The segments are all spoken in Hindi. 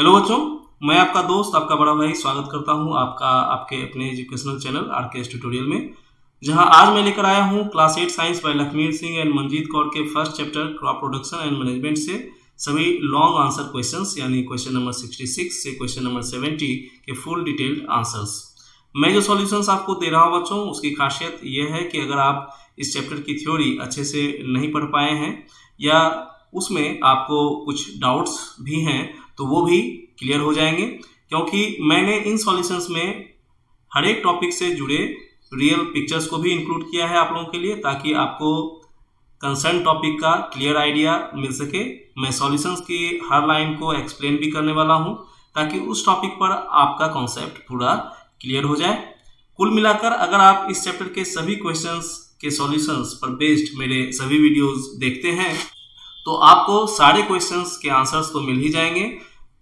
हेलो बच्चों, मैं आपका दोस्त आपका बड़ा भाई स्वागत करता हूं आपके अपने एजुकेशनल चैनल आरकेएस ट्यूटोरियल में, जहां आज मैं लेकर आया हूं class 8 science by Lakhmir Singh and Manjeet Kaur के first chapter crop production and management से सभी लॉन्ग आंसर क्वेश्चंस यानी क्वेश्चन नंबर 66 से क्वेश्चन नंबर 70 के फुल डिटेल्ड आंसर्स। मैं जो सॉल्यूशंस आपको दे रहा हूं बच्चों, उसकी खासियत यह है कि अगर आप इस चैप्टर की थ्योरी अच्छे से नहीं पढ़ पाए हैं या उसमें आपको कुछ डाउट्स भी हैं तो वो भी क्लियर हो जाएंगे, क्योंकि मैंने इन सॉल्यूशंस में हर एक टॉपिक से जुड़े रियल पिक्चर्स को भी इंक्लूड किया है आप लोगों के लिए, ताकि आपको कंसर्न टॉपिक का क्लियर आइडिया मिल सके। मैं सॉल्यूशंस की हर लाइन को एक्सप्लेन भी करने वाला हूं, ताकि उस टॉपिक पर आपका कॉन्सेप्ट पूरा क्लियर हो जाए। कुल मिलाकर अगर आप इस चैप्टर के सभी क्वेश्चंस के सॉल्यूशंस पर बेस्ड मेरे सभी वीडियोस देखते हैं तो आपको सारे क्वेश्चंस के आंसर्स तो मिल ही जाएंगे,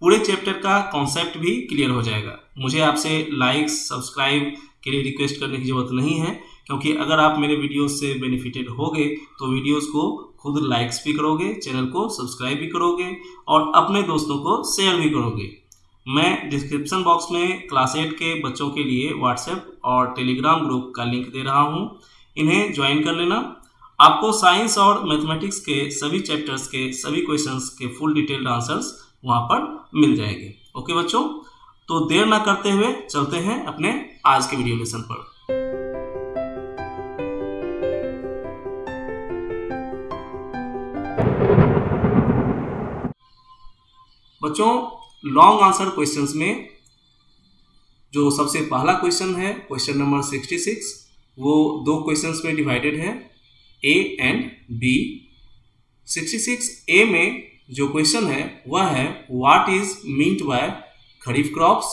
पूरे चैप्टर का कॉन्सेप्ट भी क्लियर हो जाएगा। मुझे आपसे लाइक सब्सक्राइब के लिए रिक्वेस्ट करने की जरूरत नहीं है, क्योंकि अगर आप मेरे वीडियोस से बेनिफिटेड होगे तो वीडियोस को खुद लाइक्स भी करोगे, चैनल को सब्सक्राइब भी करोगे और अपने दोस्तों को शेयर भी करोगे। मैं डिस्क्रिप्शन बॉक्स में क्लास 8 के बच्चों के लिए व्हाट्सएप और टेलीग्राम ग्रुप का लिंक दे रहा हूँ, इन्हें ज्वाइन कर लेना। आपको साइंस और मैथमेटिक्स के सभी चैप्टर्स के सभी क्वेश्चंस के फुल डिटेल्ड आंसर्स वहां पर मिल जाएंगे। ओके बच्चों, तो देर ना करते हुए चलते हैं अपने आज के वीडियो लेसन पर। बच्चों, लॉन्ग आंसर क्वेश्चंस में जो सबसे पहला क्वेश्चन है क्वेश्चन नंबर 66, वो दो क्वेश्चंस में डिवाइडेड है, ए एंड बी। 66A में जो क्वेश्चन है वह है what is meant bye kharif crops,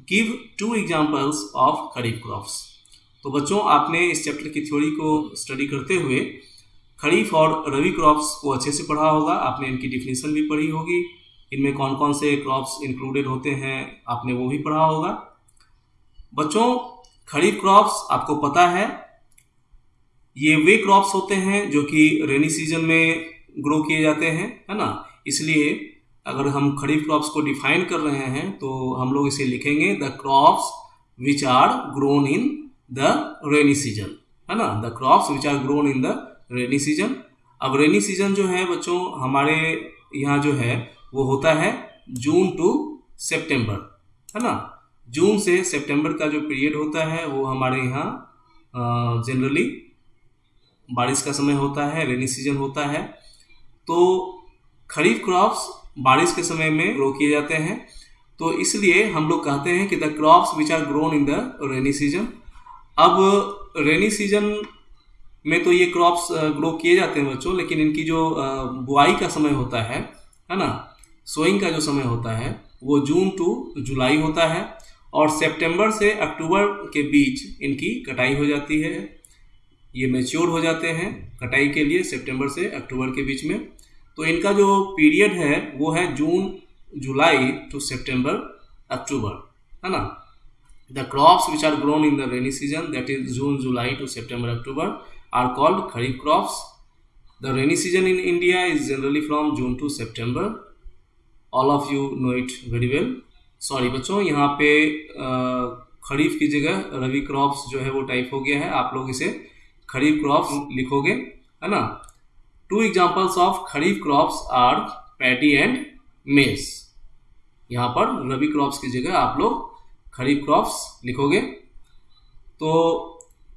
give 2 examples of kharif crops. तो बच्चों, आपने इस चैप्टर की थ्योरी को स्टडी करते हुए खरीफ और रबी क्रॉप्स को अच्छे से पढ़ा होगा, आपने इनकी डिफिनीशन भी पढ़ी होगी, इनमें कौन कौन से क्रॉप्स इंक्लूडेड होते हैं आपने वो भी पढ़ा होगा। बच्चों, खरीफ क्रॉप्स आपको पता है ये वे क्रॉप्स होते हैं जो कि रेनी सीजन में ग्रो किए जाते हैं, है ना। इसलिए अगर हम खरीफ क्रॉप्स को डिफाइन कर रहे हैं तो हम लोग इसे लिखेंगे the crops which are grown in the rainy season, है ना, the crops which are grown in the rainy season. अब रेनी सीजन जो है बच्चों हमारे यहाँ जो है वो होता है जून टू सितंबर, है ना। जून से सितंबर का जो पीरियड होता है वो हमारे यहाँ जनरली बारिश का समय होता है, रेनी सीजन होता है। तो खरीफ क्रॉप्स बारिश के समय में ग्रो किए जाते हैं, तो इसलिए हम लोग कहते हैं कि the crops which are grown in the rainy season. अब रेनी सीजन में तो ये क्रॉप्स ग्रो किए जाते हैं बच्चों, लेकिन इनकी जो बुआई का समय होता है ना, सोइंग का जो समय होता है वो जून टू जुलाई होता है, और सितंबर से अक्टूबर के बीच इनकी कटाई हो जाती है। ये मैच्योर हो जाते हैं कटाई के लिए सितंबर से अक्टूबर के बीच में। तो इनका जो पीरियड है वो है जून जुलाई टू सितंबर अक्टूबर, है ना। The crops which are grown in the rainy season, that is June July to September October, are called kharif crops. The rainy season in India is generally from June to September. All of you know it very well. Sorry बच्चों, यहाँ पे खरीफ की जगह रबी क्रॉप्स जो है वो टाइप हो गया है, आप लोग इसे खरीफ क्रॉप्स लिखोगे, है ना। 2 examples of kharif crops are paddy and maize. यहाँ पर रबी क्रॉप्स की जगह आप लोग खरीफ क्रॉप्स लिखोगे। तो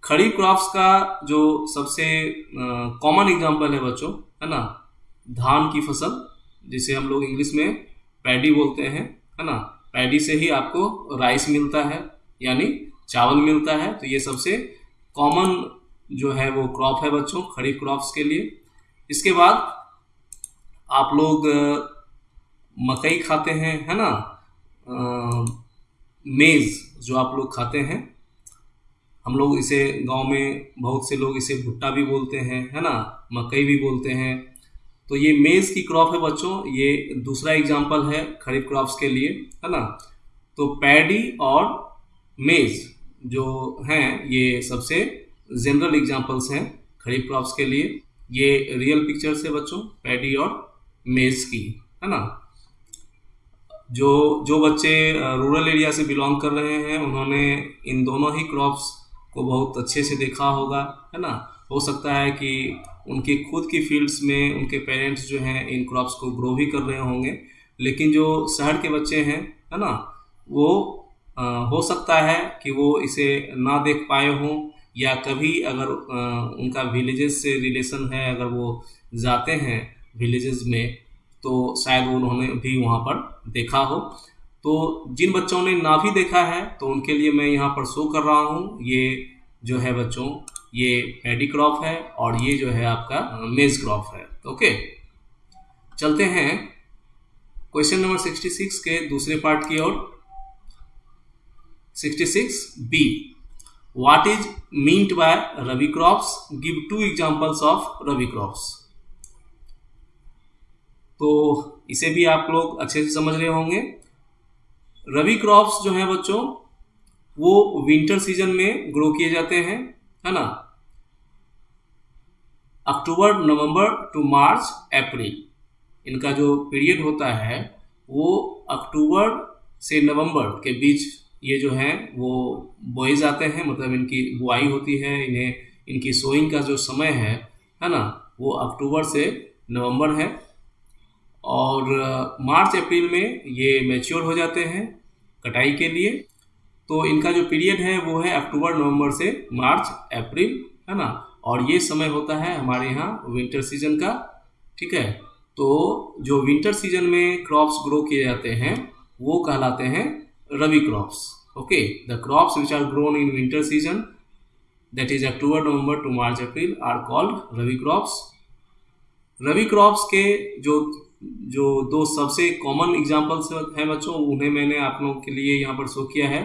खरीफ क्रॉप्स का जो सबसे कॉमन एग्जांपल है बच्चों, है ना, धान की फसल, जिसे हम लोग इंग्लिश में पैडी बोलते हैं, है ना। पैडी से ही आपको राइस मिलता है, यानी चावल मिलता है। तो ये सबसे कॉमन जो है वो क्रॉप है बच्चों खरीफ क्रॉप्स के लिए। इसके बाद आप लोग मकई खाते हैं, है ना, मेज जो आप लोग खाते हैं, हम लोग इसे गांव में बहुत से लोग इसे भुट्टा भी बोलते हैं, है ना, मकई भी बोलते हैं। तो ये मेज की क्रॉप है बच्चों, ये दूसरा एग्जांपल है खरीफ क्रॉप्स के लिए, है ना। तो पैडी और मेज जो हैं ये सबसे जनरल एग्जांपल्स हैं खरीफ क्रॉप्स के लिए। ये रियल पिक्चर्स है बच्चों पैडी और मेज की, है ना। जो जो बच्चे रूरल एरिया से बिलोंग कर रहे हैं उन्होंने इन दोनों ही क्रॉप्स को बहुत अच्छे से देखा होगा, है ना। हो सकता है कि उनके खुद की फील्ड्स में उनके पेरेंट्स जो हैं इन क्रॉप्स को ग्रो भी कर रहे होंगे, लेकिन जो शहर के बच्चे हैं, है ना, वो हो सकता है कि वो इसे ना देख पाए हों, या कभी अगर उनका विलेजेस से रिलेशन है, अगर वो जाते हैं विलेजेस में तो शायद उन्होंने भी वहाँ पर देखा हो। तो जिन बच्चों ने ना भी देखा है तो उनके लिए मैं यहाँ पर शो कर रहा हूँ। ये जो है बच्चों, ये पैडी क्रॉप है और ये जो है आपका मेज क्रॉप है। ओके, चलते हैं क्वेश्चन नंबर 66 के दूसरे पार्ट की ओर। 66B, what is meant bye rabi crops, give 2 examples of rabi crops. तो इसे भी आप लोग अच्छे से समझ रहे होंगे। रबी क्रॉप्स जो हैं बच्चों वो विंटर सीजन में ग्रो किए जाते हैं, है ना। अक्टूबर नवंबर टू मार्च अप्रैल इनका जो पीरियड होता है वो अक्टूबर से नवंबर के बीच ये जो हैं वो बोए जाते हैं, मतलब इनकी बुआई होती है। इन्हें इनकी सोइंग का जो समय है ना, वो अक्टूबर से नवंबर है और मार्च अप्रैल में ये मैच्योर हो जाते हैं कटाई के लिए। तो इनका जो पीरियड है वो है अक्टूबर नवंबर से मार्च अप्रैल, है ना। और ये समय होता है हमारे यहाँ विंटर सीजन का, ठीक है। तो जो विंटर सीजन में क्रॉप्स ग्रो किए जाते हैं वो कहलाते हैं rabi crops. Okay, the crops which are grown in winter season, that is October November to March April, are called rabi crops. Rabi crops के जो जो 2 सबसे कॉमन एग्जांपल्स हैं बच्चों, उन्हें मैंने आप लोगों के लिए यहाँ पर शो किया है।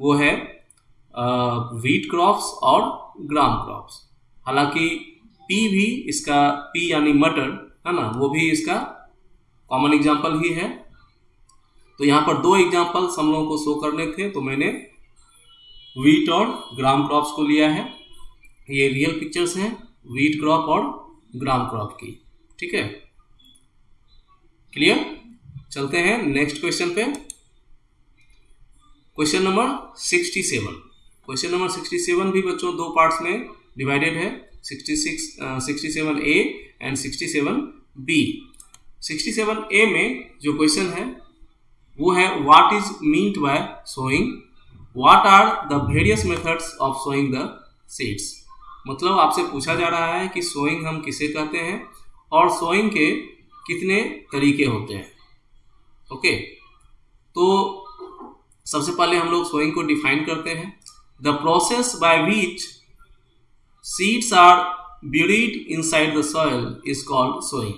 वो है व्हीट क्रॉप्स और ग्राम क्रॉप्स। हालांकि पी भी इसका, पी यानी मटर, है ना, वो भी इसका कॉमन एग्जांपल ही है। तो यहाँ पर 2 एग्जांपल्स हम लोगों को शो करने थे, तो मैंने व्हीट और ग्राम क्रॉप्स को लिया है। ये रियल पिक्चर्स हैं व्हीट क्रॉप और ग्राम क्रॉप की, ठीक है। क्लियर? चलते हैं नेक्स्ट क्वेश्चन पे। Question number 67। क्वेश्चन नंबर 67 भी बच्चों 2 पार्ट्स में डिवाइडेड है, 67A एंड 67B। 67A में जो क्वेश्चन है वो है what is meant by sowing, what are the various methods of sowing the seeds. मतलब आपसे पूछा जा रहा है कि सोइंग हम किसे कहते हैं और सोइंग के कितने तरीके होते हैं। ओके, तो सबसे पहले हम लोग सोइंग को डिफाइन करते हैं। The process by which seeds are buried inside the soil is called sowing।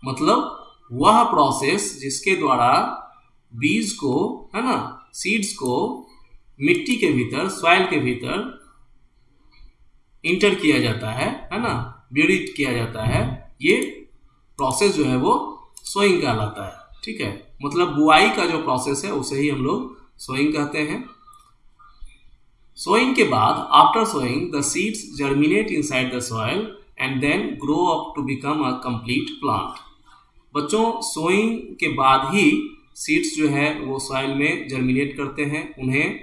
मतलब वह प्रोसेस जिसके द्वारा बीज को, है ना, सीड्स को मिट्टी के भीतर, सॉइल के भीतर इंटर किया जाता है ना, ब्यूरिड किया जाता है, ये प्रोसेस जो है वो सोइंग कहलाता है, ठीक है। मतलब बुआई का जो प्रोसेस है उसे ही हम लोग सोइंग कहते हैं। सोइंग के बाद after sowing the seeds germinate inside the soil and then grow up to become a complete plant. बच्चों सोइंग के बाद ही सीड्स जो है वो सॉइल में जर्मिनेट करते हैं। उन्हें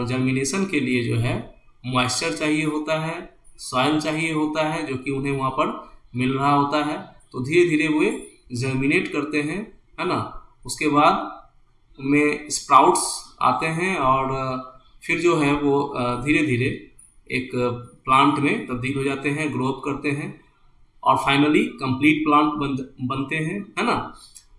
जर्मिनेशन के लिए जो है मॉइस्चर चाहिए होता है, सॉइल चाहिए होता है, जो कि उन्हें वहाँ पर मिल रहा होता है। तो धीरे धीरे वे जर्मिनेट करते हैं, है ना। उसके बाद उनमें स्प्राउट्स आते हैं और फिर जो है वो धीरे धीरे एक प्लांट में तब्दील हो जाते हैं, ग्रो अप करते हैं और फाइनली कंप्लीट प्लांट बनते हैं, है ना।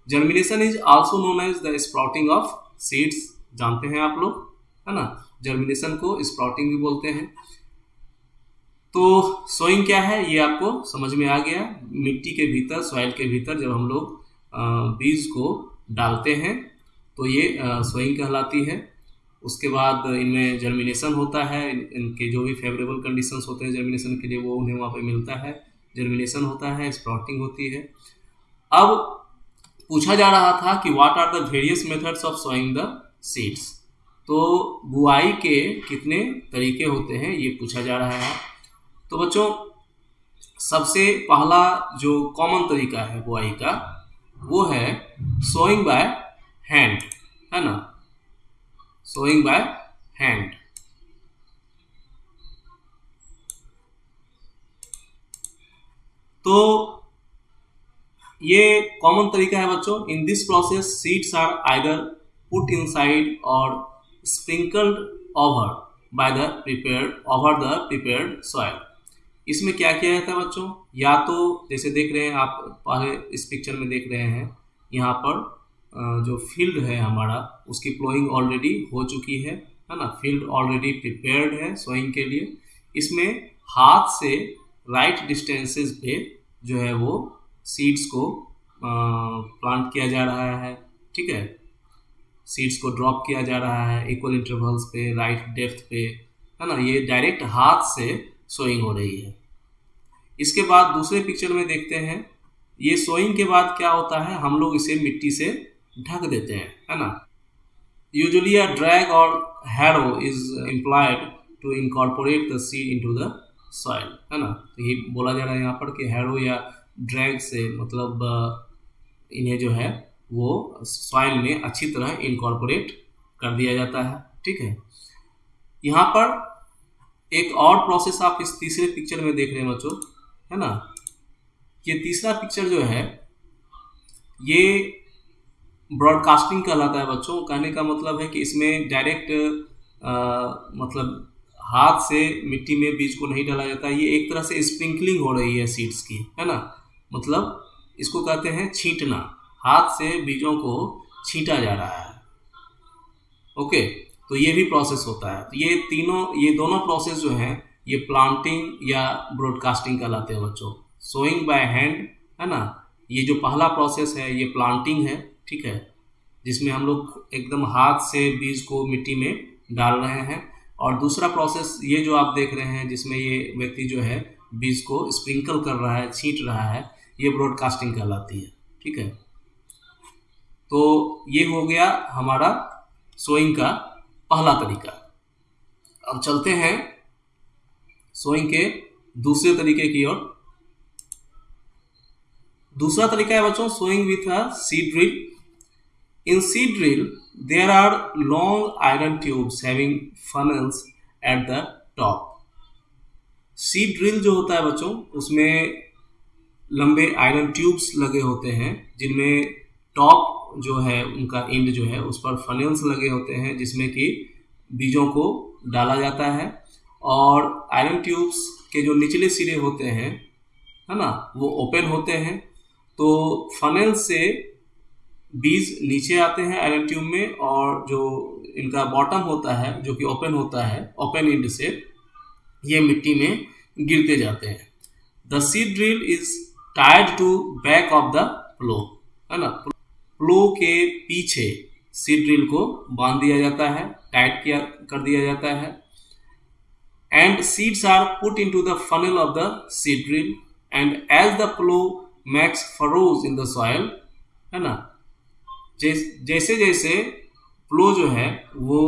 Germination is also known as the sprouting of seeds. जानते हैं आप लोग, है ना, जर्मिनेशन को स्प्राउटिंग भी बोलते हैं। तो सोइंग क्या है ये आपको समझ में आ गया। मिट्टी के भीतर, सॉइल के भीतर जब हम लोग बीज को डालते हैं तो ये सोइंग कहलाती है। उसके बाद इनमें जर्मिनेशन होता है, इनके जो भी फेवरेबल कंडीशंस होते हैं जर्मिनेशन के लिए वो उन्हें वहाँ पे मिलता है, जर्मिनेशन होता है, स्प्राउटिंग होती है। अब पूछा जा रहा था कि what are the various methods of sowing the seeds. तो बुआई के कितने तरीके होते हैं ये पूछा जा रहा है। तो बच्चों सबसे पहला जो कॉमन तरीका है बुआई का वो है सोइंग बाय हैंड, है ना, सोइंग बाय हैंड। तो ये कॉमन तरीका है बच्चों। In this process seeds are either put inside और sprinkled over by the prepared soil. इसमें क्या किया जाता है बच्चों, या तो जैसे देख रहे हैं आप पहले इस पिक्चर में देख रहे हैं, यहाँ पर जो फील्ड है हमारा उसकी प्लोइंग ऑलरेडी हो चुकी है ना, फील्ड ऑलरेडी प्रिपेयर्ड है सोइंग के लिए। इसमें हाथ से राइट डिस्टेंसेस पे जो है वो सीड्स को प्लांट किया जा रहा है, ठीक है, सीड्स को ड्रॉप किया जा रहा है इक्वल इंटरवल्स पे, राइट डेप्थ पे, है ना, ये डायरेक्ट हाथ से सोइंग हो रही है। इसके बाद दूसरे पिक्चर में देखते हैं, ये सोइंग के बाद क्या होता है, हम लोग इसे मिट्टी से ढक देते हैं, है ना। Usually a drag or harrow is employed to incorporate the seed into the soil, है ना। तो ये बोला जा रहा है यहाँ पर कि हैरो या ड्रैग से मतलब इन्हें जो है वो सॉइल में अच्छी तरह इनकॉर्पोरेट कर दिया जाता है, ठीक है। यहाँ पर एक और प्रोसेस आप इस तीसरे पिक्चर में देख रहे हैं बच्चों, है ना। ये तीसरा पिक्चर जो है ये ब्रॉडकास्टिंग कहलाता है बच्चों। कहने का मतलब है कि इसमें डायरेक्ट मतलब हाथ से मिट्टी में बीज को नहीं डाला जाता, ये एक तरह से स्प्रिंकलिंग हो रही है सीड्स की, है ना, मतलब इसको कहते हैं छींटना, हाथ से बीजों को छींटा जा रहा है। ओके, तो ये भी प्रोसेस होता है। तो ये दोनों प्रोसेस जो हैं ये प्लांटिंग या ब्रॉडकास्टिंग कहलाते हैं बच्चों। सोइंग बाय हैंड, है ना, ये जो पहला प्रोसेस है ये प्लांटिंग है, ठीक है, जिसमें हम लोग एकदम हाथ से बीज को मिट्टी में डाल रहे हैं। और दूसरा प्रोसेस ये जो आप देख रहे हैं जिसमें ये व्यक्ति जो है बीज को स्प्रिंकल कर रहा है, छींट रहा है, ये ब्रॉडकास्टिंग कहलाती है, ठीक है। तो ये हो गया हमारा सोइंग का पहला तरीका। अब चलते हैं सोइंग के दूसरे तरीके की ओर। दूसरा तरीका है बच्चों sowing with a seed drill. In seed drill, there are long iron tubes having funnels at the top. Seed drill जो होता है बच्चों उसमें लंबे आयरन ट्यूब्स लगे होते हैं जिनमें टॉप जो है उनका एंड जो है उस पर फनेल्स लगे होते हैं जिसमें कि बीजों को डाला जाता है। और आयरन ट्यूब्स के जो निचले सिरे होते हैं, है ना, वो ओपन होते हैं। तो फनेल से बीज नीचे आते हैं आयरन ट्यूब में, और जो इनका बॉटम होता है जो कि ओपन होता है, ओपन एंड से ये मिट्टी में गिरते जाते हैं। The seed drill is tied to back of the plough, है ना, प्लो के पीछे सीड ड्रिल को बांध दिया जाता है, टाइट कर दिया जाता है। And seeds are put into the funnel of the seed drill and as the plough makes furrows in the soil, है ना, जैसे जैसे प्लो जो है वो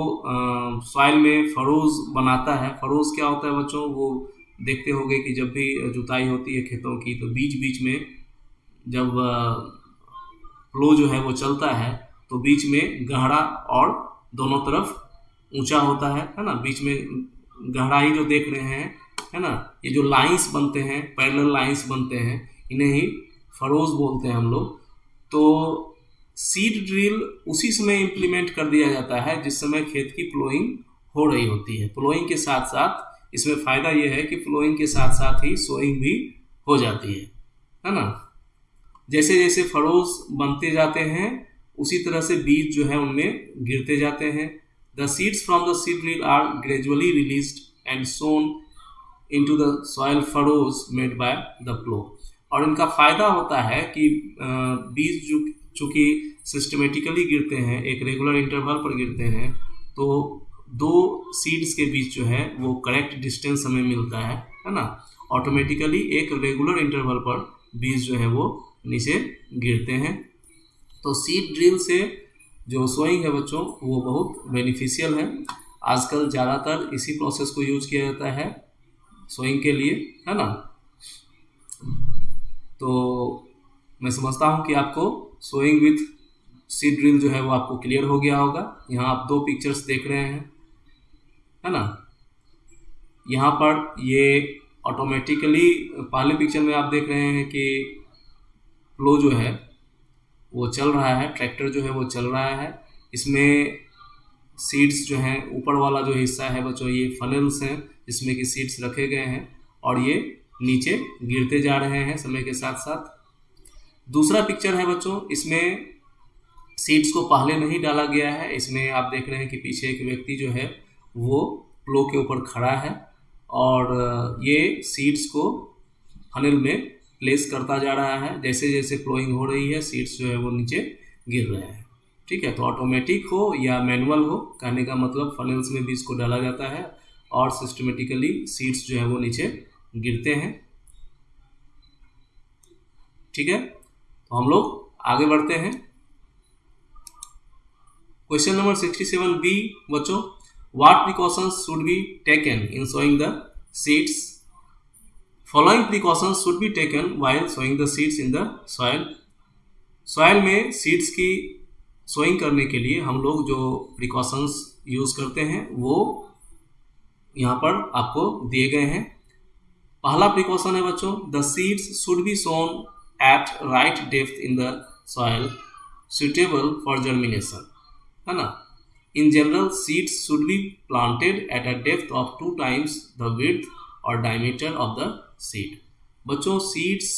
सॉइल में फरोज बनाता है। फरोज क्या होता है बच्चों, वो देखते होंगे कि जब भी जुताई होती है खेतों की तो बीच बीच में जब प्लो जो है वो चलता है तो बीच में गहरा और दोनों तरफ ऊंचा होता है ना। बीच में गहराई जो देख रहे हैं, है ना, ये जो लाइंस बनते हैं, पैरेलल लाइंस बनते हैं, इन्हें ही फरोज बोलते हैं हम लोग। तो सीड ड्रिल उसी समय इम्प्लीमेंट कर दिया जाता है जिस समय खेत की प्लोइंग हो रही होती है। प्लोइंग के साथ साथ इसमें फ़ायदा यह है कि प्लोइंग के साथ साथ ही सोइंग भी हो जाती है ना। जैसे जैसे फरोज बनते जाते हैं उसी तरह से बीज जो है उनमें गिरते जाते हैं। The seeds from the seed drill are gradually released and sown into the soil furrows made by the plough. और इनका फ़ायदा होता है कि बीज जो चूँकि सिस्टमेटिकली गिरते हैं, एक रेगुलर इंटरवल पर गिरते हैं, तो दो सीड्स के बीच जो है वो करेक्ट डिस्टेंस हमें मिलता है ना। ऑटोमेटिकली एक रेगुलर इंटरवल पर बीज जो है वो नीचे गिरते हैं। तो सीड ड्रिल से जो सोइंग है बच्चों वो बहुत बेनिफिशियल है। आजकल ज़्यादातर इसी प्रोसेस को यूज किया जाता है सोइंग के लिए, है ना। तो मैं समझता हूँ कि आपको सोइंग विथ सीड ड्रिल जो है वो आपको क्लियर हो गया होगा। यहाँ आप दो पिक्चर्स देख रहे हैं, है ना। यहाँ पर ये ऑटोमेटिकली पहले पिक्चर में आप देख रहे हैं कि फ्लो जो है वो चल रहा है, ट्रैक्टर जो है वो चल रहा है। इसमें सीड्स जो हैं, ऊपर वाला जो हिस्सा है बच्चों, ये फनल्स हैं जिसमें कि सीड्स रखे गए हैं और ये नीचे गिरते जा रहे हैं समय के साथ साथ। दूसरा पिक्चर है बच्चों, इसमें सीड्स को पहले नहीं डाला गया है। इसमें आप देख रहे हैं कि पीछे एक व्यक्ति जो है वो प्लो के ऊपर खड़ा है और ये सीड्स को फनल में प्लेस करता जा रहा है। जैसे जैसे फ्लोइंग हो रही है सीड्स जो है वो नीचे गिर रहे हैं। ठीक है, तो ऑटोमेटिक हो या मैनुअल हो, कहने का मतलब फनल्स में भी इसको डाला जाता है और सिस्टमेटिकली सीड्स जो है वो नीचे गिरते हैं। ठीक है, तो हम लोग आगे बढ़ते हैं। क्वेश्चन नंबर 67B बच्चों, what precautions should be taken in sowing the seeds? Following precautions should be taken while sowing the seeds in the soil. Soil में सीड्स की सोइंग करने के लिए हम लोग जो प्रिकॉशंस यूज़ करते हैं वो यहाँ पर आपको दिए गए हैं। पहला प्रिकॉशन है बच्चों, the seeds should be sown at right depth in the soil suitable for germination, है ना। In general seeds should be planted at a depth of 2 times the width or diameter of the seed. बच्चों सीड्स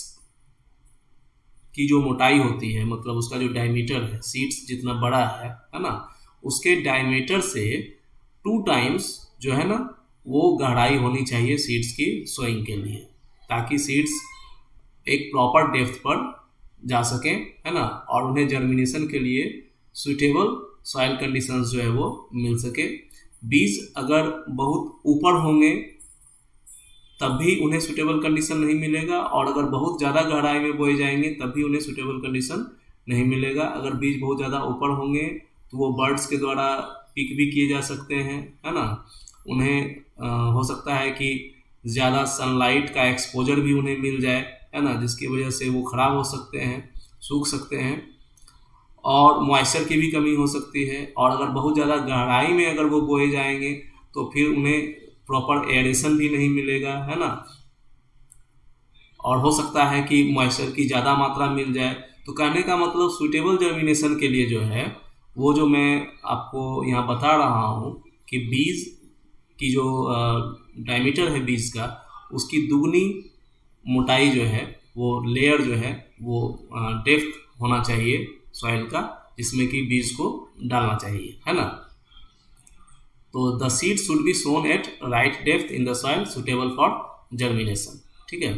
की जो मोटाई होती है, मतलब उसका जो डायमीटर है, सीड्स जितना बड़ा है ना, उसके डायमीटर से 2 times जो है ना वो गहराई होनी चाहिए सीड्स की सोइंग के लिए, ताकि सीड्स एक प्रॉपर डेप्थ पर जा सकें, है ना, और उन्हें जर्मिनेशन के लिए सुटेबल सॉइल कंडीशंस जो है वो मिल सके। बीज अगर बहुत ऊपर होंगे तब भी उन्हें सुटेबल कंडीशन नहीं मिलेगा, और अगर बहुत ज़्यादा गहराई में बोए जाएंगे तब भी उन्हें सुटेबल कंडीशन नहीं मिलेगा। अगर बीज बहुत ज़्यादा ऊपर होंगे तो वो बर्ड्स के द्वारा पिक भी किए जा सकते हैं, है ना। उन्हें हो सकता है कि ज़्यादा सनलाइट का एक्सपोजर भी उन्हें मिल जाए, है ना, जिसकी वजह से वो ख़राब हो सकते हैं, सूख सकते हैं, और मॉइस्चर की भी कमी हो सकती है। और अगर बहुत ज़्यादा गहराई में अगर वो बोए जाएंगे तो फिर उन्हें प्रॉपर एयरेशन भी नहीं मिलेगा, है ना, और हो सकता है कि मॉइस्चर की ज़्यादा मात्रा मिल जाए। तो कहने का मतलब सुटेबल जर्मिनेशन के लिए जो है वो जो मैं आपको यहाँ बता रहा हूँ कि बीज की जो डायमीटर है बीज का, उसकी दुगनी मोटाई जो है वो लेयर जो है वो डेप्थ होना चाहिए सॉइल का, जिसमें कि बीज को डालना चाहिए, है ना। तो the seed should be sown at right depth in the soil suitable for germination. ठीक है,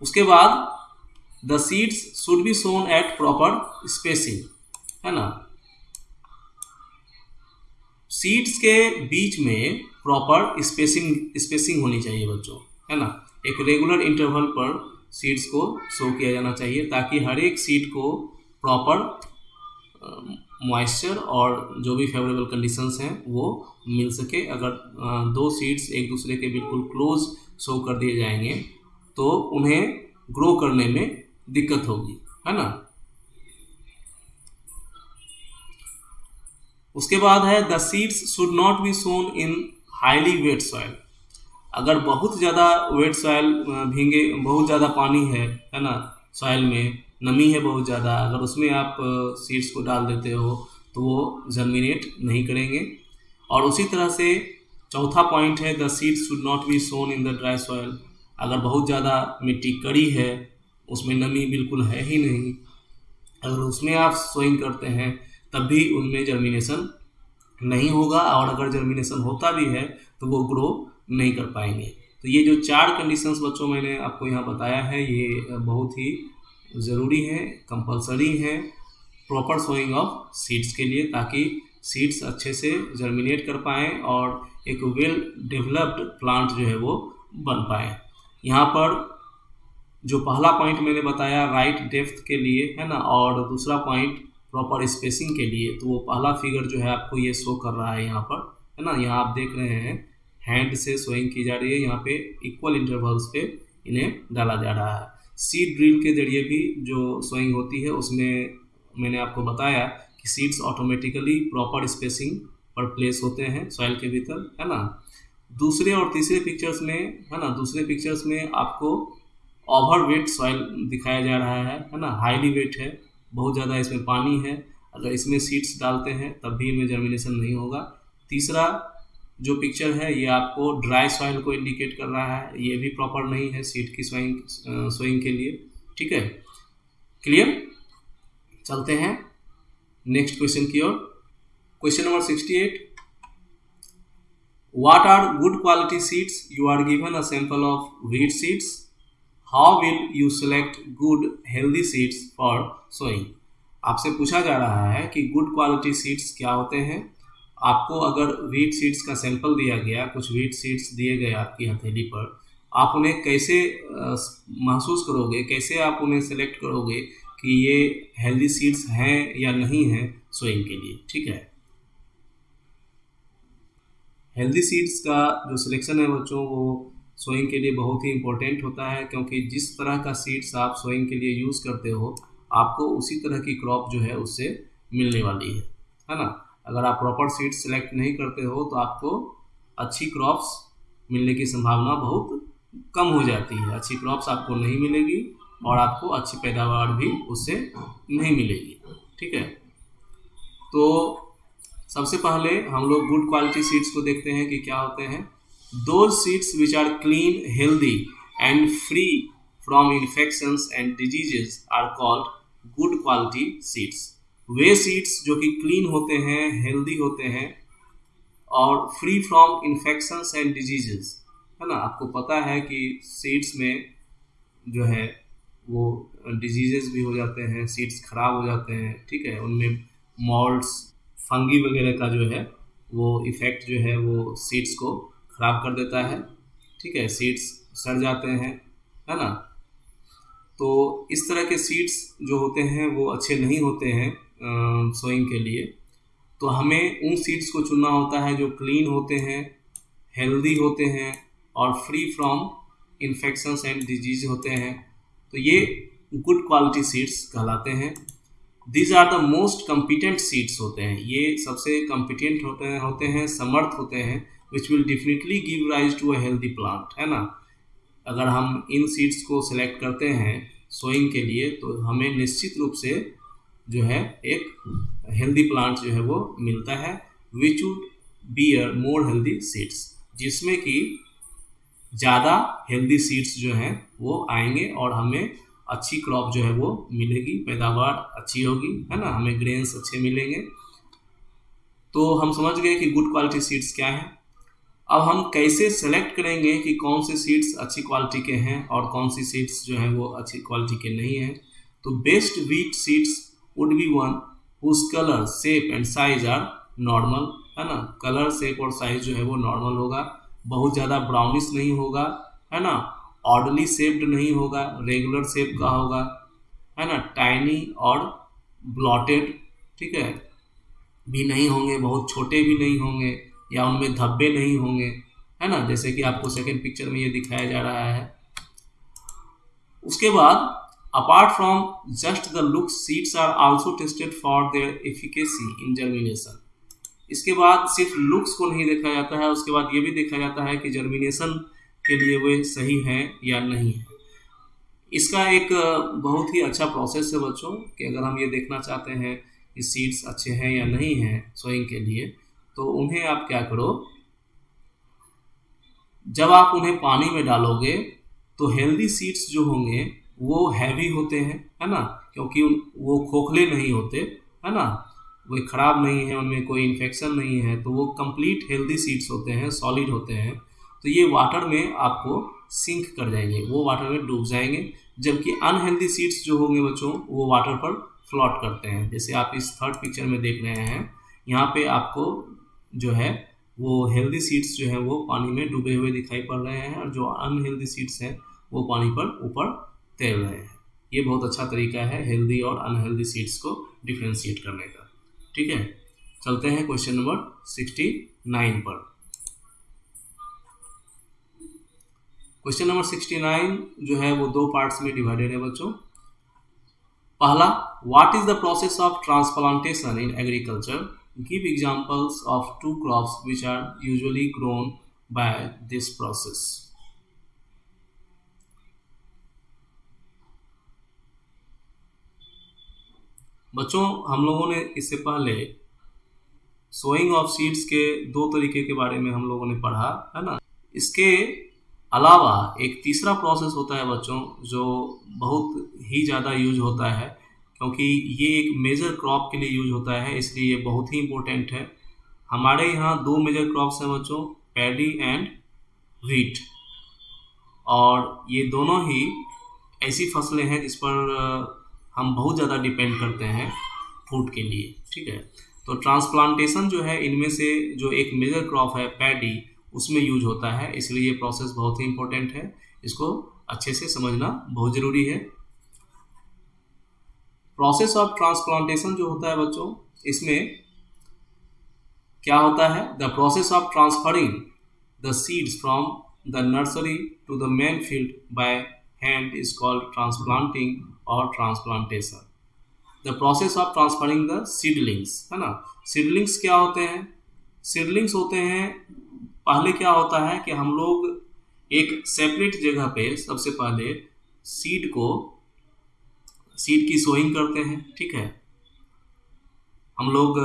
उसके बाद the seeds should be sown at proper spacing, है ना। सीड्स के बीच में प्रॉपर स्पेसिंग होनी चाहिए बच्चों, है ना। एक रेगुलर इंटरवल पर सीड्स को सो किया जाना चाहिए, ताकि हर एक सीड को प्रॉपर मॉइस्चर और जो भी फेवरेबल कंडीशंस हैं वो मिल सके। अगर दो सीड्स एक दूसरे के बिल्कुल क्लोज सो कर दिए जाएंगे तो उन्हें ग्रो करने में दिक्कत होगी, है ना। उसके बाद है the seeds should not be sown in highly wet soil. अगर बहुत ज़्यादा वेट सॉइल, भींगे, बहुत ज़्यादा पानी है ना सॉइल में, नमी है बहुत ज़्यादा, अगर उसमें आप सीड्स को डाल देते हो तो वो जर्मिनेट नहीं करेंगे। और उसी तरह से चौथा पॉइंट है the seeds should not be sown in the dry soil. अगर बहुत ज़्यादा मिट्टी कड़ी है, उसमें नमी बिल्कुल है ही नहीं, अगर उसमें आप सोइंग करते हैं तब भी उनमें जर्मिनेशन नहीं होगा, और अगर जर्मिनेशन होता भी है तो वो ग्रो नहीं कर पाएंगे। तो ये जो 4 कंडीशंस बच्चों मैंने आपको यहाँ बताया है, ये बहुत ही ज़रूरी है, कंपलसरी है प्रॉपर सोइंग ऑफ सीड्स के लिए, ताकि सीड्स अच्छे से जर्मिनेट कर पाएँ और एक वेल डेवलप्ड प्लांट जो है वो बन पाए। यहाँ पर जो पहला पॉइंट मैंने बताया राइट डेप्थ के लिए, है ना, और दूसरा पॉइंट प्रॉपर स्पेसिंग के लिए, तो वो पहला फिगर जो है आपको ये शो कर रहा है यहाँ पर, है ना। यहाँ आप देख रहे हैं हैंड से सोइंग की जा रही है, यहाँ पे इक्वल इंटरवल्स पे इन्हें डाला जा रहा है। सीड ड्रिल के जरिए भी जो सोइंग होती है उसमें मैंने आपको बताया कि सीड्स ऑटोमेटिकली प्रॉपर स्पेसिंग पर प्लेस होते हैं सॉइल के भीतर, है ना। दूसरे और तीसरे पिक्चर्स में, है ना, दूसरे पिक्चर्स में आपको ओवर वेट सॉइल दिखाया जा रहा है ना, हाईली वेट है, बहुत ज़्यादा इसमें पानी है। अगर इसमें सीड्स डालते हैं तब भी इनमें जर्मिनेशन नहीं होगा। तीसरा जो पिक्चर है ये आपको ड्राई सॉइल को इंडिकेट कर रहा है, ये भी प्रॉपर नहीं है सीड की सोइंग के लिए, ठीक है। क्लियर? चलते हैं नेक्स्ट क्वेश्चन की ओर। Question number 68, What are good quality seeds? You are given a sample of wheat seeds. How will you select good healthy seeds for sowing? आपसे पूछा जा रहा है कि गुड क्वालिटी सीड्स क्या होते हैं। आपको अगर व्हीट सीड्स का सैंपल दिया गया, कुछ व्हीट सीड्स दिए गए आपकी हथेली पर, आप उन्हें कैसे महसूस करोगे, कैसे आप उन्हें सेलेक्ट करोगे कि ये हेल्दी सीड्स हैं या नहीं हैं सोइंग के लिए, ठीक है। हेल्दी सीड्स का जो सिलेक्शन है बच्चों वो सोइंग के लिए बहुत ही इम्पोर्टेंट होता है, क्योंकि जिस तरह का सीड्स आप सोइंग के लिए यूज़ करते हो आपको उसी तरह की क्रॉप जो है उससे मिलने वाली है ना। अगर आप प्रॉपर सीड्स सेलेक्ट नहीं करते हो तो आपको अच्छी क्रॉप्स मिलने की संभावना बहुत कम हो जाती है, अच्छी क्रॉप्स आपको नहीं मिलेगी और आपको अच्छी पैदावार भी उससे नहीं मिलेगी, ठीक है। तो सबसे पहले हम लोग गुड क्वालिटी सीड्स को देखते हैं कि क्या होते हैं। Those seeds which are clean, healthy and free from infections and diseases are called good quality seeds. वे सीड्स जो कि क्लीन होते हैं, हेल्दी होते हैं और free from infections and diseases, है ना। आपको पता है कि सीड्स में जो है वो डिजीजेस भी हो जाते हैं, सीड्स खराब हो जाते हैं, ठीक है। उनमें मॉल्ट्स, फंगी वगैरह का जो है वो इफ़ेक्ट जो है वो सीड्स को ख़राब कर देता है, ठीक है। सीड्स सड़ जाते हैं, है ना। तो इस तरह के सीड्स जो होते हैं वो अच्छे नहीं होते हैं सोइंग के लिए। तो हमें उन सीड्स को चुनना होता है जो क्लीन होते हैं, हेल्दी होते हैं और free from infections and disease होते हैं। तो ये गुड क्वालिटी सीड्स कहलाते हैं। These are the most competent seeds होते हैं, ये सबसे competent होते हैं, समर्थ होते हैं, which will definitely give rise to a healthy plant, है ना। अगर हम इन सीड्स को सेलेक्ट करते हैं सोइंग के लिए तो हमें निश्चित रूप से जो है एक हेल्दी प्लांट जो है वो मिलता है, which would bear more healthy seeds, जिसमें कि ज़्यादा हेल्दी सीड्स जो हैं वो आएंगे और हमें अच्छी क्रॉप जो है वो मिलेगी, पैदावार अच्छी होगी, है ना, हमें ग्रेन्स अच्छे मिलेंगे। तो हम समझ गए कि गुड क्वालिटी सीड्स क्या है। अब हम कैसे सेलेक्ट करेंगे कि कौन से सीड्स अच्छी क्वालिटी के हैं और कौन सी सीड्स जो हैं वो अच्छी क्वालिटी के नहीं हैं। तो best wheat seeds would be one whose colour, shape and size are normal, है ना। कलर, शेप और साइज जो है वो नॉर्मल होगा, बहुत ज़्यादा ब्राउनिश नहीं होगा, है ना, ऑर्डरली शेप्ड नहीं होगा, रेगुलर शेप का होगा, है ना, टाइनी और ब्लॉटेड, ठीक है, भी नहीं होंगे, बहुत छोटे भी नहीं होंगे या उनमें धब्बे नहीं होंगे, है ना, जैसे कि आपको सेकंड पिक्चर में ये दिखाया जा रहा है। उसके बाद apart from just the look, seeds are also tested for their efficacy in germination. इसके बाद सिर्फ लुक्स को नहीं देखा जाता है, उसके बाद ये भी देखा जाता है कि जर्मिनेशन के लिए वे सही हैं या नहीं है। इसका एक बहुत ही अच्छा प्रोसेस है बच्चों कि अगर हम ये देखना चाहते हैं कि सीड्स अच्छे हैं या नहीं हैं सोइंग के लिए, तो उन्हें आप क्या करो, जब आप उन्हें पानी में डालोगे तो हेल्दी सीड्स जो होंगे वो हैवी होते हैं, है ना, क्योंकि वो खोखले नहीं होते, है ना, वो ख़राब नहीं है, उनमें कोई इन्फेक्शन नहीं है, तो वो कंप्लीट हेल्दी सीड्स होते हैं, सॉलिड होते हैं। तो ये वाटर में आपको सिंक कर जाएंगे, वो वाटर में डूब जाएंगे। जबकि अनहेल्दी सीड्स जो होंगे बच्चों वो वाटर पर फ्लोट करते हैं, जैसे आप इस थर्ड पिक्चर में देख रहे हैं। यहाँ पे आपको जो है वो हेल्दी सीड्स जो है वो पानी में डूबे हुए दिखाई पड़ रहे हैं और जो अनहेल्दी सीड्स हैं वो पानी पर ऊपर तैर रहे हैं। ये बहुत अच्छा तरीका है हेल्दी और अनहेल्दी सीड्स को डिफ्रेंशिएट करने का, ठीक है। चलते हैं क्वेश्चन नंबर 69 पर। क्वेश्चन नंबर 69 जो है वो दो पार्ट्स में डिवाइडेड है बच्चों। पहला, what is the process of transplantation in agriculture, give examples of two crops which are usually grown by this process. बच्चों, हम लोगों ने इससे पहले सोइंग ऑफ सीड्स के दो तरीके के बारे में हम लोगों ने पढ़ा है ना। इसके अलावा एक तीसरा प्रोसेस होता है बच्चों, जो बहुत ही ज़्यादा यूज होता है, क्योंकि ये एक मेजर क्रॉप के लिए यूज होता है, इसलिए ये बहुत ही इम्पोर्टेंट है। हमारे यहाँ दो मेजर क्रॉप्स हैं बच्चों, पैडी एंड व्हीट, और ये दोनों ही ऐसी फसलें हैं जिस पर हम बहुत ज़्यादा डिपेंड करते हैं फूड के लिए, ठीक है। तो ट्रांसप्लांटेशन जो है, इनमें से जो एक मेजर क्रॉप है पैडी, उसमें यूज होता है, इसलिए ये प्रोसेस बहुत ही इंपॉर्टेंट है, इसको अच्छे से समझना बहुत ज़रूरी है। प्रोसेस ऑफ ट्रांसप्लांटेशन जो होता है बच्चों, इसमें क्या होता है, the process of transferring the seeds from the nursery to the main field by hand is called transplanting और transplantation. The process of transferring the seedlings, है ना। सीडलिंग्स क्या होते हैं? सीडलिंग्स होते हैं, पहले क्या होता है कि हम लोग एक सेपरेट जगह पे सबसे पहले सीड की सोइंग करते हैं, ठीक है। हम लोग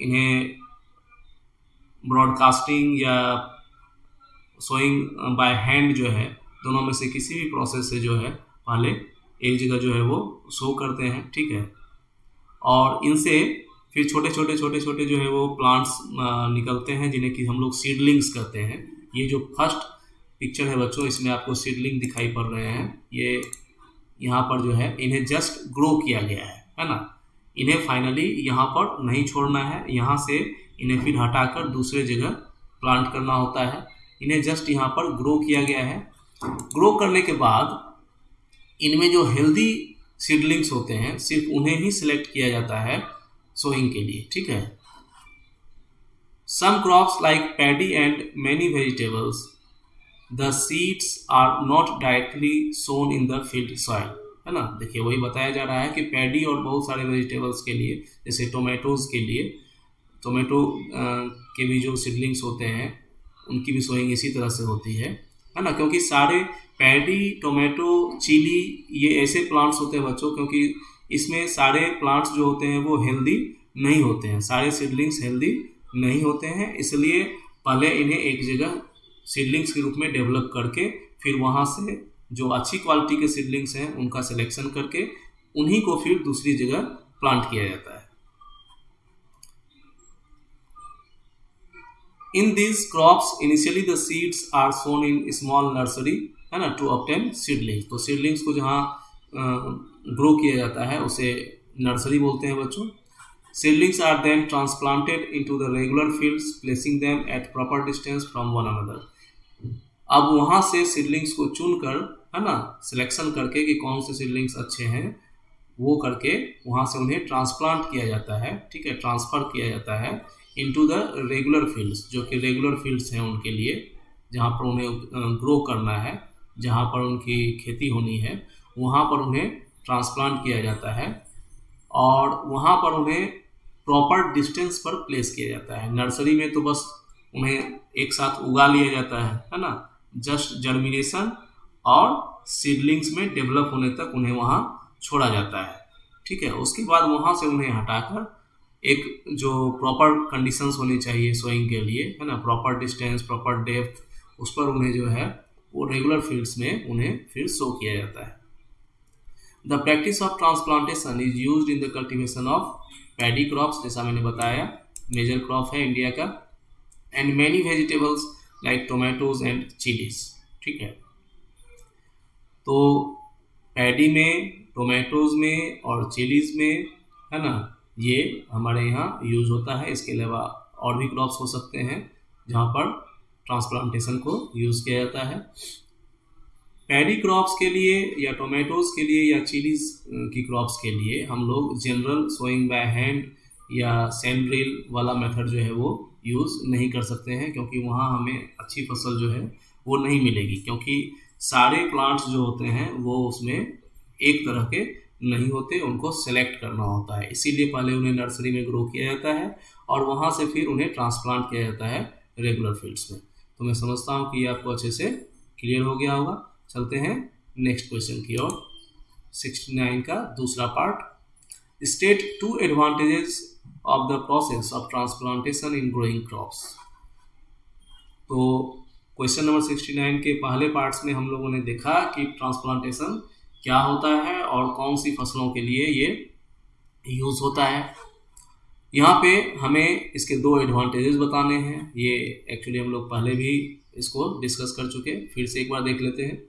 इन्हें ब्रॉडकास्टिंग या सोइंग बाय हैंड जो है, दोनों में से किसी भी प्रोसेस से जो है पहले एक जगह जो है वो सो करते हैं, ठीक है। और इनसे फिर छोटे छोटे जो है वो प्लांट्स निकलते हैं, जिन्हें कि हम लोग सीडलिंग्स कहते हैं। ये जो फर्स्ट पिक्चर है बच्चों, इसमें आपको सीडलिंग दिखाई पड़ रहे हैं, ये यहाँ पर जो है इन्हें जस्ट ग्रो किया गया है ना। इन्हें फाइनली यहाँ पर नहीं छोड़ना है, यहाँ से इन्हें फिर हटाकर दूसरे जगह प्लांट करना होता है। इन्हें जस्ट यहाँ पर ग्रो किया गया है। ग्रो करने के बाद इनमें जो हेल्दी सीडलिंग्स होते हैं, सिर्फ उन्हें ही सिलेक्ट किया जाता है सोइंग के लिए, ठीक है। Some crops like paddy and many vegetables, the seeds are not directly sown in the field soil, है ना। देखिए, वही बताया जा रहा है कि पैडी और बहुत सारे वेजिटेबल्स के लिए, जैसे टोमेटोज के लिए, टोमेटो के भी जो सीडलिंग्स होते हैं उनकी भी सोइंग इसी तरह से होती है ना। क्योंकि सारे पैडी, टोमेटो, चिली, ये ऐसे प्लांट्स होते हैं बच्चों, क्योंकि इसमें सारे प्लांट्स जो होते हैं वो हेल्दी नहीं होते हैं, सारे सीडलिंग्स हेल्दी नहीं होते हैं, इसलिए पहले इन्हें एक जगह सीडलिंग्स के रूप में डेवलप करके फिर वहाँ से जो अच्छी क्वालिटी के सीडलिंग्स हैं उनका सिलेक्शन करके उन्हीं को फिर दूसरी जगह प्लांट किया जाता है। In these crops, initially the seeds are sown in small nursery, है ना, to obtain seedlings। तो सीडलिंग्स को जहाँ ग्रो किया जाता है उसे नर्सरी बोलते हैं बच्चों। Seedlings are then transplanted into the regular fields, placing them at proper distance from one another। अब वहाँ से सीडलिंग्स को चुनकर, है ना, सिलेक्शन करके कि कौन से सीडलिंग्स अच्छे हैं, वो करके वहाँ से उन्हें ट्रांसप्लांट किया जाता है, ठीक है, ट्रांसफ़र किया जाता है इनटू द रेगुलर फील्ड्स, जो कि रेगुलर फील्ड्स हैं उनके लिए, जहाँ पर उन्हें ग्रो करना है, जहाँ पर उनकी खेती होनी है, वहाँ पर उन्हें ट्रांसप्लांट किया जाता है और वहाँ पर उन्हें प्रॉपर डिस्टेंस पर प्लेस किया जाता है। नर्सरी में तो बस उन्हें एक साथ उगा लिया जाता है ना, जस्ट जर्मिनेशन और सीडलिंग्स में डेवलप होने तक उन्हें वहाँ छोड़ा जाता है, ठीक है। उसके बाद वहाँ से उन्हें हटाकर एक जो प्रॉपर कंडीशंस होनी चाहिए सोइंग के लिए, है ना, प्रॉपर डिस्टेंस, प्रॉपर डेप्थ, उस पर उन्हें जो है वो रेगुलर फील्ड्स में उन्हें फिर सो किया जाता है। The practice of transplantation is used in the cultivation of paddy crops, जैसा मैंने बताया मेजर क्रॉप है इंडिया का, and many vegetables like tomatoes and chillies, ठीक है। तो पैडी में, टोमेटोज में और चिलीज में, है ना, ये हमारे यहाँ यूज होता है। इसके अलावा और भी क्रॉप्स हो सकते हैं जहाँ पर ट्रांसप्लांटेशन को यूज़ किया जाता है। पैडी क्रॉप्स के लिए या टोमेटोज़ के लिए या चिलीज़ की क्रॉप्स के लिए हम लोग जनरल सोइंग बाय हैंड या सैंड ड्रिल वाला मेथड जो है वो यूज़ नहीं कर सकते हैं, क्योंकि वहाँ हमें अच्छी फसल जो है वो नहीं मिलेगी, क्योंकि सारे प्लांट्स जो होते हैं वो उसमें एक तरह के नहीं होते, उनको सेलेक्ट करना होता है। इसीलिए पहले उन्हें नर्सरी में ग्रो किया जाता है और वहाँ से फिर उन्हें ट्रांसप्लांट किया जाता है रेगुलर फील्ड्स में। तो मैं समझता हूँ कि ये आपको अच्छे से क्लियर हो गया होगा। चलते हैं नेक्स्ट क्वेश्चन की ओर। 69 का दूसरा part, state 2 advantages of the process of transplantation in growing crops. तो क्वेश्चन नंबर 69 के पहले पार्ट्स में हम लोगों ने देखा कि ट्रांसप्लांटेशन क्या होता है और कौन सी फसलों के लिए ये यूज़ होता है। यहाँ पे हमें इसके 2 एडवांटेजेस बताने हैं। ये एक्चुअली हम लोग पहले भी इसको डिस्कस कर चुके, फिर से एक बार देख लेते हैं।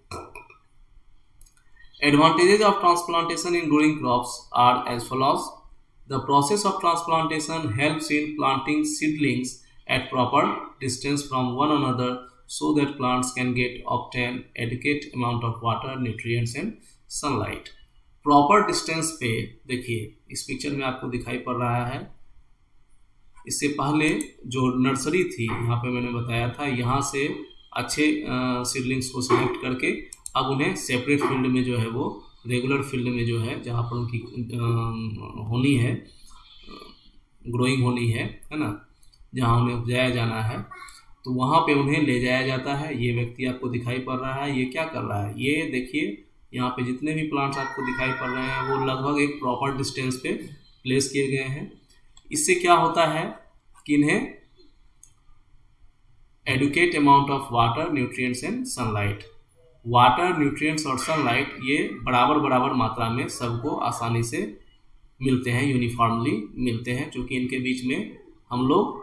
Advantages of transplantation in growing crops are as follows. The process of transplantation helps in planting seedlings at proper distance from one another so that plants can obtain adequate amount of water, nutrients and sunlight. Proper distance पे देखिए इस पिक्चर में आपको दिखाई पड़ रहा है। इससे पहले जो नर्सरी थी यहाँ पे मैंने बताया था, यहाँ से अच्छे सीडलिंग्स को सिलेक्ट करके अब उन्हें सेपरेट फील्ड में जो है वो रेगुलर फील्ड में जो है जहाँ पर उनकी होनी है, ग्रोइंग होनी है ना, जहाँ उन्हें उपजाया जाना है, तो वहाँ पे उन्हें ले जाया जाता है। ये व्यक्ति आपको दिखाई पड़ रहा है, ये क्या कर रहा है, ये देखिए यहाँ पे जितने भी प्लांट्स आपको दिखाई पड़ रहे हैं वो लगभग एक प्रॉपर डिस्टेंस पे प्लेस किए गए हैं। इससे क्या होता है कि इन्हें adequate amount of water, nutrients and sunlight, water, nutrients और सनलाइट ये बराबर बराबर मात्रा में सबको आसानी से मिलते हैं, यूनिफॉर्मली मिलते हैं, क्योंकि इनके बीच में हम लोग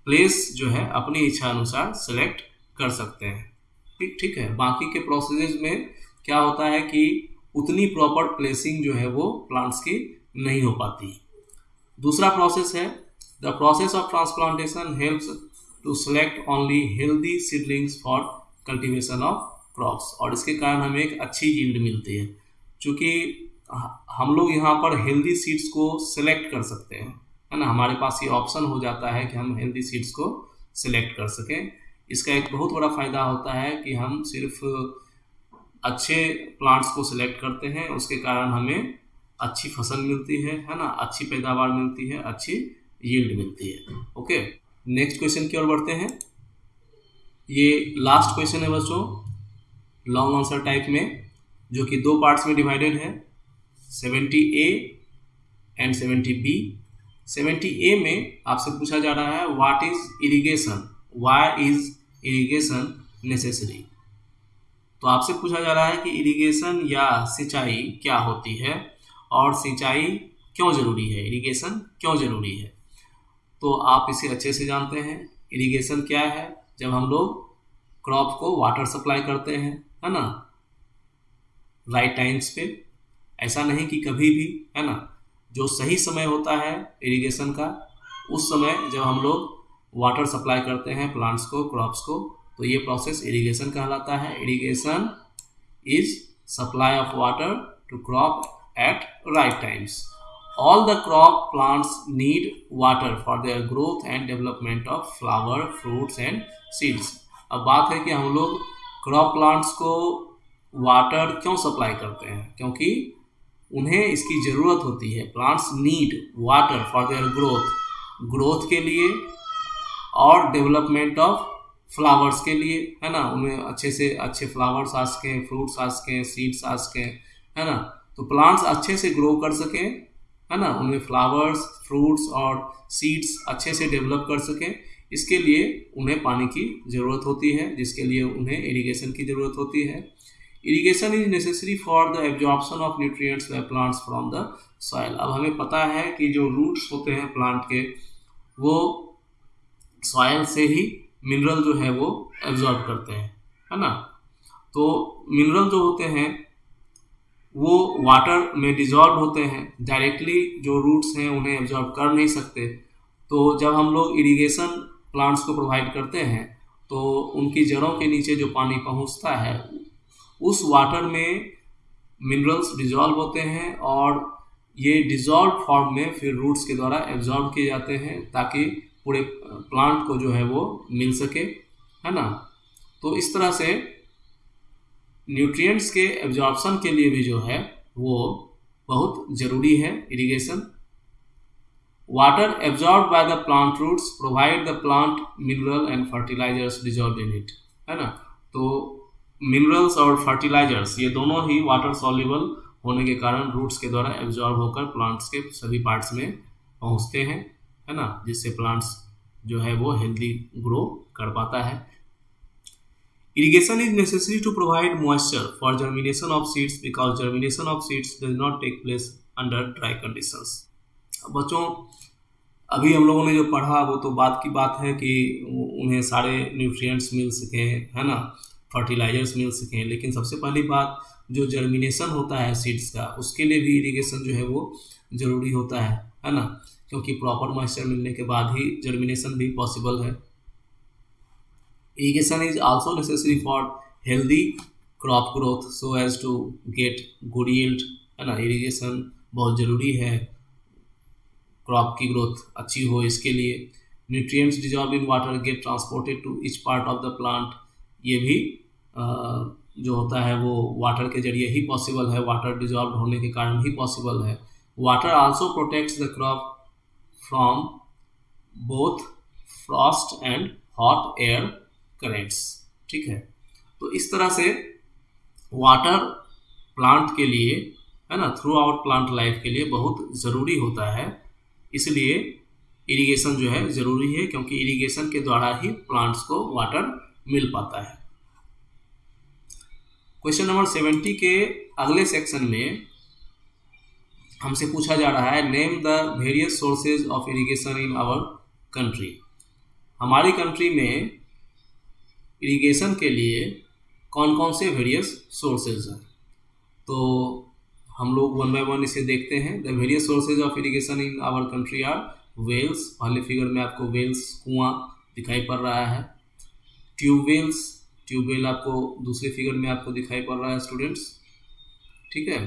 प्लेस जो है अपनी इच्छा अनुसार सेलेक्ट कर सकते हैं। ठीक है। बाकी के प्रोसेसेस में क्या होता है कि उतनी प्रॉपर प्लेसिंग जो है वो प्लांट्स की नहीं हो पाती। दूसरा प्रोसेस है the process of transplantation helps to select only healthy seedlings for cultivation of crops, और इसके कारण हमें एक अच्छी यील्ड मिलती है। चूँकि हम लोग यहाँ पर हेल्दी सीड्स को सिलेक्ट कर सकते हैं, है ना, हमारे पास ये ऑप्शन हो जाता है कि हम हेल्दी सीड्स को सिलेक्ट कर सकें। इसका एक बहुत बड़ा फ़ायदा होता है कि हम सिर्फ अच्छे प्लांट्स को सिलेक्ट करते हैं, उसके कारण हमें अच्छी फसल मिलती है ना, अच्छी पैदावार मिलती है, अच्छी यील्ड मिलती है। ओके, नेक्स्ट क्वेश्चन की ओर बढ़ते हैं। ये लास्ट क्वेश्चन है बच्चों, लॉन्ग आंसर टाइप में, जो कि 2 पार्ट्स में डिवाइडेड है, 70A एंड 70B। 70A में आपसे पूछा जा रहा है what is irrigation, why is irrigation necessary. तो आपसे पूछा जा रहा है कि इरिगेशन या सिंचाई क्या होती है और सिंचाई क्यों ज़रूरी है, इरिगेशन क्यों ज़रूरी है। तो आप इसे अच्छे से जानते हैं। इरिगेशन क्या है, जब हम लोग क्रॉप को वाटर सप्लाई करते हैं, है ना, राइट टाइम्स पे, ऐसा नहीं कि कभी भी, है ना, जो सही समय होता है इरिगेशन का, उस समय जब हम लोग वाटर सप्लाई करते हैं प्लांट्स को, क्रॉप्स को, तो ये प्रोसेस इरिगेशन कहलाता है। Irrigation is supply of water to crop at right times. All the crop plants need water for their growth and development of flower, fruits and seeds. अब बात है कि हम लोग क्रॉप प्लांट्स को वाटर क्यों सप्लाई करते हैं, क्योंकि उन्हें इसकी ज़रूरत होती है। Plants need water for their growth के लिए और डेवलपमेंट ऑफ फ्लावर्स के लिए, है ना, उन्हें अच्छे से अच्छे फ्लावर्स आ सकें, फ्रूट्स आ सकें, सीड्स आ सकें, है ना, तो प्लांट्स अच्छे से ग्रो कर सकें, है ना, उनमें फ्लावर्स, फ्रूट्स और सीड्स अच्छे से डेवलप कर सकें। इसके लिए उन्हें पानी की ज़रूरत होती है, जिसके लिए उन्हें इरिगेशन की ज़रूरत होती है। Irrigation is necessary for the absorption of nutrients by plants from the soil. अब हमें पता है कि जो रूट्स होते हैं प्लांट के, वो सॉइल से ही मिनरल जो है वो एब्जॉर्ब करते हैं, है ना। तो मिनरल जो होते हैं वो वाटर में डिजॉल्व होते हैं, डायरेक्टली जो रूट्स हैं उन्हें एब्जॉर्ब कर नहीं सकते। तो जब हम लोग इरिगेशन प्लांट्स को प्रोवाइड करते हैं तो उनकी जड़ों के नीचे जो पानी पहुंचता है, उस वाटर में मिनरल्स डिजॉल्व होते हैं और ये डिजॉल्व फॉर्म में फिर रूट्स के द्वारा एब्जॉर्ब किए जाते हैं, ताकि पूरे प्लांट को जो है वो मिल सके, है ना। तो इस तरह से न्यूट्रिएंट्स के एब्जॉर्प्शन के लिए भी जो है वो बहुत ज़रूरी है irrigation. Water absorb by the plant roots provide the plant mineral and fertilisers dissolve in it, है ना। तो मिनरल्स और फर्टिलाइजर्स ये दोनों ही वाटर सॉल्युबल होने के कारण रूट्स के द्वारा एब्जॉर्ब होकर प्लांट्स के सभी पार्ट्स में पहुंचते हैं, है ना, जिससे प्लांट्स जो है वो हेल्दी ग्रो कर पाता है। Irrigation is necessary to provide moisture for germination of seeds because germination of seeds does not take place under dry conditions. बच्चों, अभी हम लोगों ने जो पढ़ा वो तो बात की बात है कि उन्हें सारे न्यूट्रिएंट्स मिल सकें, है ना, फर्टिलाइजर्स मिल सकें, लेकिन सबसे पहली बात जो जर्मिनेशन होता है सीड्स का, उसके लिए भी इरिगेशन जो है वो ज़रूरी होता है ना, क्योंकि प्रॉपर मॉइस्चर मिलने के बाद ही जर्मिनेशन भी पॉसिबल है। Irrigation is also necessary for healthy crop growth so as to get good yield, है ना। इरिगेशन बहुत ज़रूरी है क्रॉप की ग्रोथ अच्छी हो, इसके लिए nutrients dissolve in water get transported to each part of the plant, ये भी जो होता है वो वाटर के जरिए ही पॉसिबल है, वाटर डिजॉल्व होने के कारण ही पॉसिबल है। Water also protects the crop from both frost and hot air currents, ठीक है। तो इस तरह से वाटर प्लांट के लिए, है ना, थ्रू आउट प्लांट लाइफ के लिए बहुत ज़रूरी होता है, इसलिए इरिगेशन जो है ज़रूरी है, क्योंकि इरिगेशन के द्वारा ही प्लांट्स को वाटर मिल पाता है। क्वेश्चन नंबर 70 के अगले सेक्शन में हमसे पूछा जा रहा है, name the various sources of irrigation in our country. हमारी कंट्री में इरिगेशन के लिए कौन कौन से वेरियस सोर्सेज हैं, तो हम लोग वन बाय वन इसे देखते हैं। The various sources of irrigation in our country are wells, पहले फिगर में आपको वेल्स कुआं दिखाई पड़ रहा है। ट्यूबवेल्स, ट्यूबवेल आपको दूसरे फिगर में आपको दिखाई पड़ रहा है स्टूडेंट्स, ठीक है।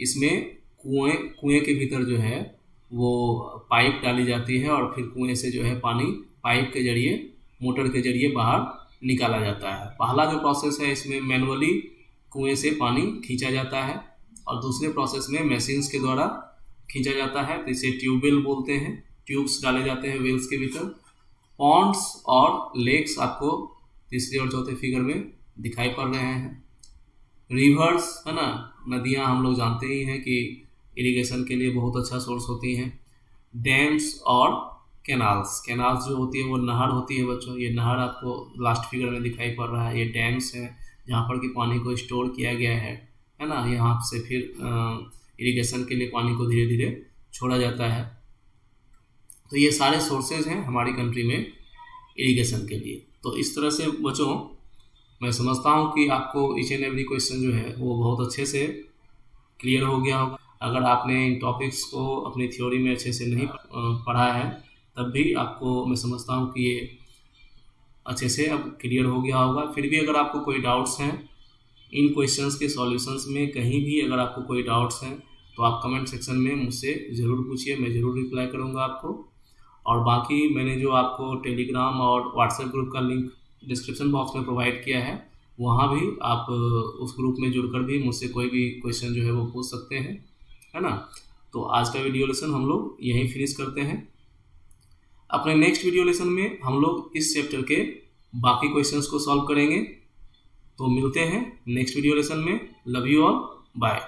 इसमें कुएं के भीतर जो है वो पाइप डाली जाती है और फिर कुएं से जो है पानी पाइप के जरिए, मोटर के जरिए बाहर निकाला जाता है। पहला जो प्रोसेस है इसमें मैनुअली कुएं से पानी खींचा जाता है और दूसरे प्रोसेस में मशीन्स के द्वारा खींचा जाता है, तो इसे ट्यूबवेल बोलते हैं। ट्यूब्स डाले जाते हैं वेल्स के भीतर। पॉन्ड्स और लेक्स आपको तीसरे और चौथे फिगर में दिखाई पड़ रहे हैं। रिवर्स, है ना, नदियां हम लोग जानते ही हैं कि इरिगेशन के लिए बहुत अच्छा सोर्स होती हैं। डैम्स और कैनाल्स, कैनाल्स जो होती है वो नहर होती है बच्चों, ये नहर आपको लास्ट फिगर में दिखाई पड़ रहा है। ये डैम्स हैं जहाँ पर कि पानी को स्टोर किया गया है ना, यहाँ से फिर इरिगेशन के लिए पानी को धीरे धीरे छोड़ा जाता है। तो ये सारे सोर्सेज हैं हमारी कंट्री में इरिगेशन के लिए। तो इस तरह से बच्चों मैं समझता हूँ कि आपको ईच एंड एवरी क्वेश्चन जो है वो बहुत अच्छे से क्लियर हो गया होगा। अगर आपने इन टॉपिक्स को अपनी थ्योरी में अच्छे से नहीं पढ़ा है तब भी आपको मैं समझता हूँ कि ये अच्छे से अब क्लियर हो गया होगा। फिर भी अगर आपको कोई डाउट्स हैं इन क्वेश्चंस के सॉल्यूशंस में, कहीं भी अगर आपको कोई डाउट्स हैं तो आप कमेंट सेक्शन में मुझसे ज़रूर पूछिए, मैं ज़रूर रिप्लाई करूँगा आपको। और बाकी मैंने जो आपको टेलीग्राम और व्हाट्सएप ग्रुप का लिंक डिस्क्रिप्शन बॉक्स में प्रोवाइड किया है, वहाँ भी आप उस ग्रुप में जुड़कर भी मुझसे कोई भी क्वेश्चन जो है वो पूछ सकते हैं, है ना। तो आज का वीडियो लेसन हम लोग यहीं फिनिश करते हैं। अपने नेक्स्ट वीडियो लेसन में हम लोग इस चैप्टर के बाकी क्वेश्चंस को सॉल्व करेंगे। तो मिलते हैं नेक्स्ट वीडियो लेसन में। Love you all, bye.